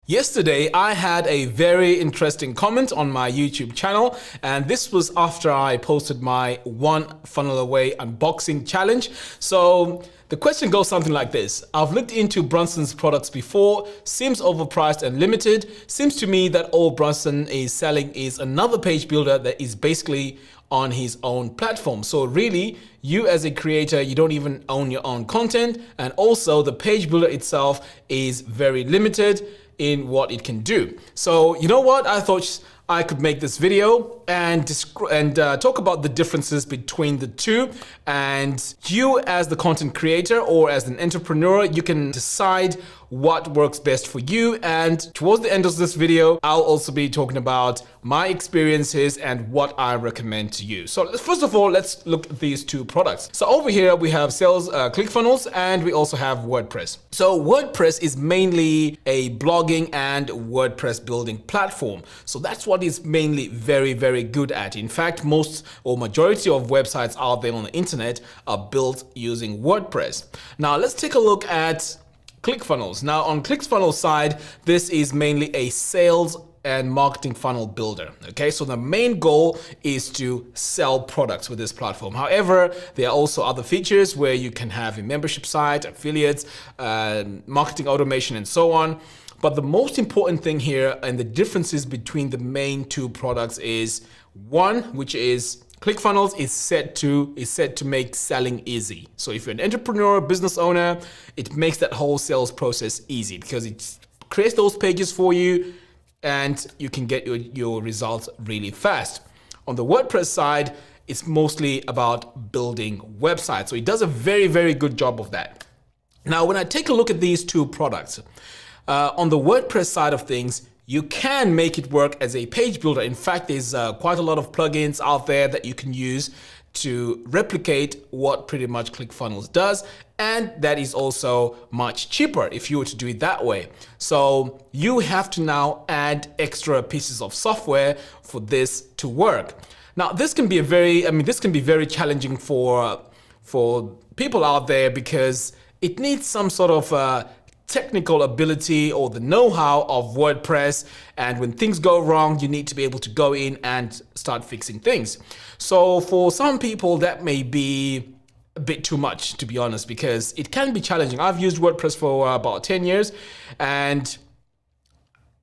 Yesterday, I had a very interesting comment on my YouTube channel, and this was after I posted my one funnel away unboxing challenge. So the question goes something like this. I've looked into Brunson's products before, seems overpriced and limited. Seems to me that all Brunson is selling is another page builder that is basically on his own platform. So really, you as a creator, you don't even own your own content, and also the page builder itself is very limited in what it can do. So you know what? I thought I could make this video and talk about the differences between the two. And you as the content creator or as an entrepreneur, you can decide what works best for you. And towards the end of this video, I'll also be talking about my experiences and what I recommend to you. So first of all, let's look at these two products. So over here, we have sales Clickfunnels, and we also have WordPress. So WordPress is mainly a blogging and WordPress building platform. So that's what it's mainly very good at. In fact, most or majority of websites out there on the internet are built using WordPress. Now let's take a look at Clickfunnels. Now on Clickfunnels side, this is mainly a sales and marketing funnel builder. Okay, so the main goal is to sell products with this platform. However, there are also other features where you can have a membership site, affiliates, marketing automation, and so on. But the most important thing here and the differences between the main two products is one, which is Clickfunnels is set to make selling easy. So if you're an entrepreneur, business owner, it makes that whole sales process easy because it creates those pages for you and you can get your results really fast. On the WordPress side, it's mostly about building websites. So it does a very good job of that. Now, when I take a look at these two products, on the WordPress side of things, you can make it work as a page builder. In fact, there's quite a lot of plugins out there that you can use to replicate what pretty much Clickfunnels does. And that is also much cheaper if you were to do it that way. So you have to now add extra pieces of software for this to work. Now, this can be very challenging for people out there because it needs some sort of technical ability or the know-how of WordPress, and when things go wrong, you need to be able to go in and start fixing things. So for some people, that may be a bit too much, to be honest, because it can be challenging. I've used WordPress for about 10 years, and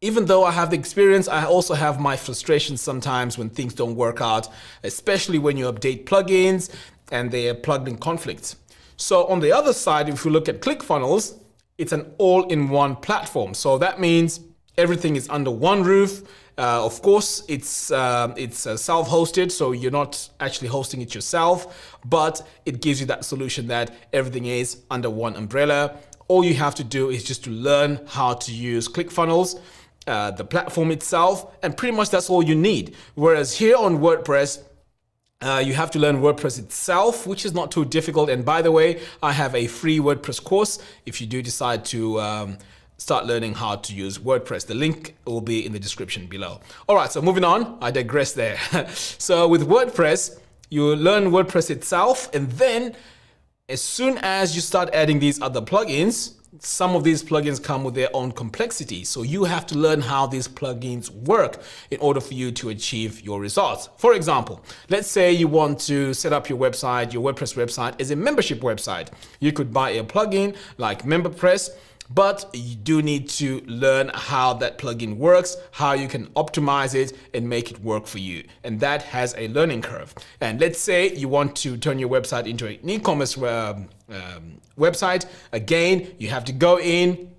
even though I have the experience, I also have my frustrations sometimes when things don't work out, especially when you update plugins and they are plugged in conflicts. So on the other side, if you look at Clickfunnels, it's an all-in-one platform. So that means everything is under one roof. Of course, it's self-hosted, so you're not actually hosting it yourself, but it gives you that solution that everything is under one umbrella. All you have to do is just to learn how to use Clickfunnels, the platform itself, and pretty much that's all you need. Whereas here on WordPress, you have to learn WordPress itself, which is not too difficult. And by the way, I have a free WordPress course if you do decide to start learning how to use WordPress. The link will be in the description below. All right, so moving on, I digress there. So with WordPress, you learn WordPress itself, and then as soon as you start adding these other plugins, some of these plugins come with their own complexity. So you have to learn how these plugins work in order for you to achieve your results. For example, let's say you want to set up your website, your WordPress website as a membership website. You could buy a plugin like MemberPress, but you do need to learn how that plugin works, how you can optimize it and make it work for you. And that has a learning curve. And let's say you want to turn your website into an e-commerce website. Again, you have to go in,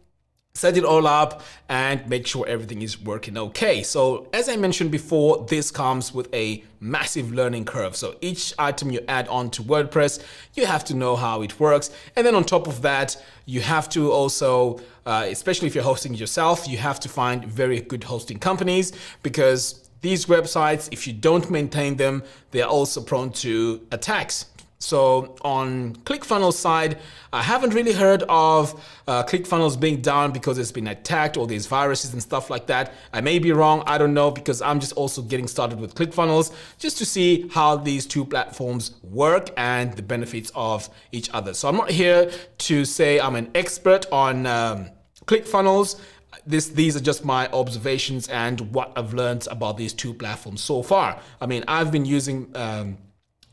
set it all up and make sure everything is working okay. So as I mentioned before, this comes with a massive learning curve. So each item you add on to WordPress, you have to know how it works. And then on top of that, you have to also, especially if you're hosting it yourself, you have to find very good hosting companies, because these websites, if you don't maintain them, they're also prone to attacks. So on Clickfunnels side, I haven't really heard of Clickfunnels being down because it's been attacked or there's viruses and stuff like that. I may be wrong, I don't know, because I'm just also getting started with Clickfunnels just to see how these two platforms work and the benefits of each other. So I'm not here to say I'm an expert on Clickfunnels. these are just my observations and what I've learned about these two platforms so far. I mean, I've been using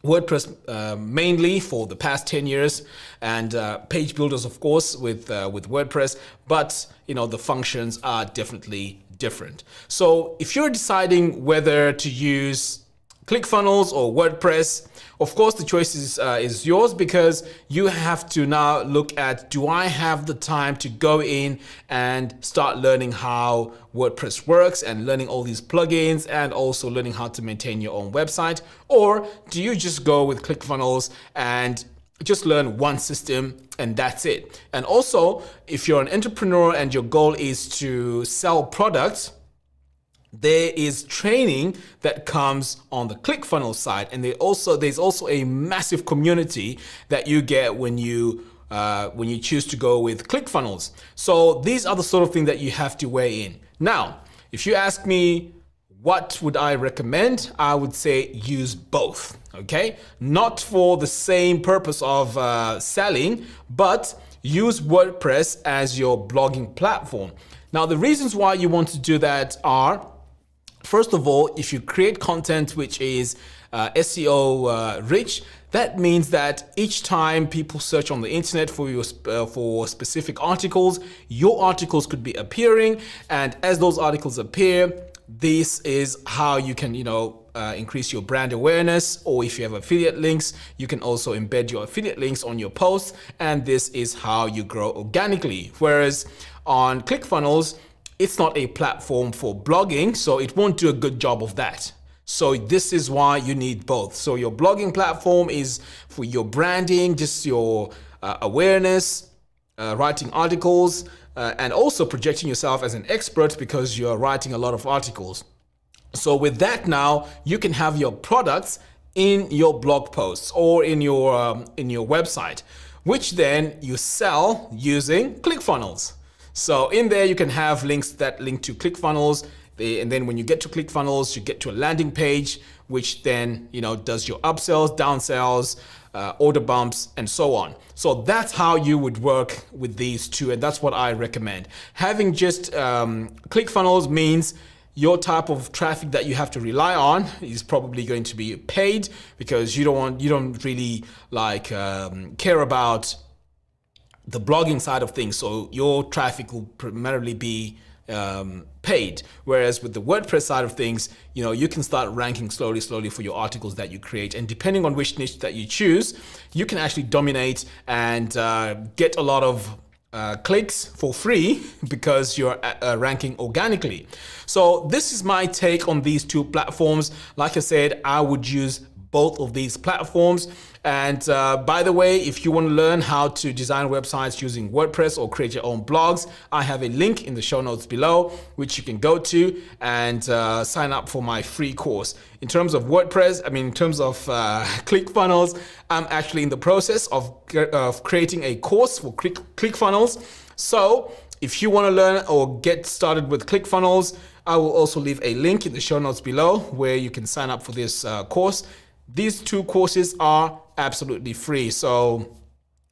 WordPress mainly for the past 10 years, and page builders, of course, with WordPress, but the functions are definitely different. So if you're deciding whether to use ClickFunnels or WordPress, of course, the choice is yours, because you have to now look at, do I have the time to go in and start learning how WordPress works and learning all these plugins and also learning how to maintain your own website? Or do you just go with ClickFunnels and just learn one system and that's it? And also, if you're an entrepreneur and your goal is to sell products, there is training that comes on the ClickFunnels side, and there's also a massive community that you get when you choose to go with ClickFunnels. So these are the sort of things that you have to weigh in. Now, if you ask me what would I recommend, I would say use both. Okay, not for the same purpose of selling, but use WordPress as your blogging platform. Now, the reasons why you want to do that are, first of all, if you create content which is SEO rich, that means that each time people search on the internet for specific articles, your articles could be appearing, and as those articles appear, this is how you can, increase your brand awareness. Or if you have affiliate links, you can also embed your affiliate links on your posts, and this is how you grow organically. Whereas on ClickFunnels, it's not a platform for blogging, so it won't do a good job of that. So this is why you need both. So your blogging platform is for your branding, just your awareness, writing articles, and also projecting yourself as an expert because you're writing a lot of articles. So with that, now you can have your products in your blog posts or in your website, which then you sell using ClickFunnels. So in there, you can have links that link to ClickFunnels. And then when you get to ClickFunnels, you get to a landing page, which then, does your upsells, downsells, order bumps, and so on. So that's how you would work with these two. And that's what I recommend. Having just ClickFunnels means your type of traffic that you have to rely on is probably going to be paid, because you don't really care about the blogging side of things. So your traffic will primarily be paid. Whereas with the WordPress side of things, you can start ranking slowly for your articles that you create. And depending on which niche that you choose, you can actually dominate and get a lot of clicks for free because you're ranking organically. So this is my take on these two platforms. Like I said, I would use both of these platforms. And by the way, if you want to learn how to design websites using WordPress or create your own blogs, I have a link in the show notes below, which you can go to and sign up for my free course. In terms of WordPress, in terms of ClickFunnels, I'm actually in the process of creating a course for ClickFunnels. So if you want to learn or get started with ClickFunnels, I will also leave a link in the show notes below where you can sign up for this course. These two courses are absolutely free, so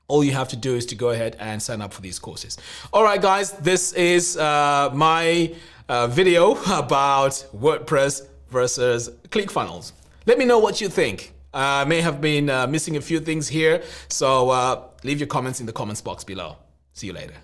all you have to do is to go ahead and sign up for these courses. All right, guys, this is my video about WordPress versus ClickFunnels. Let me know what you think. I may have been missing a few things here, so leave your comments in the comments box below. See you later.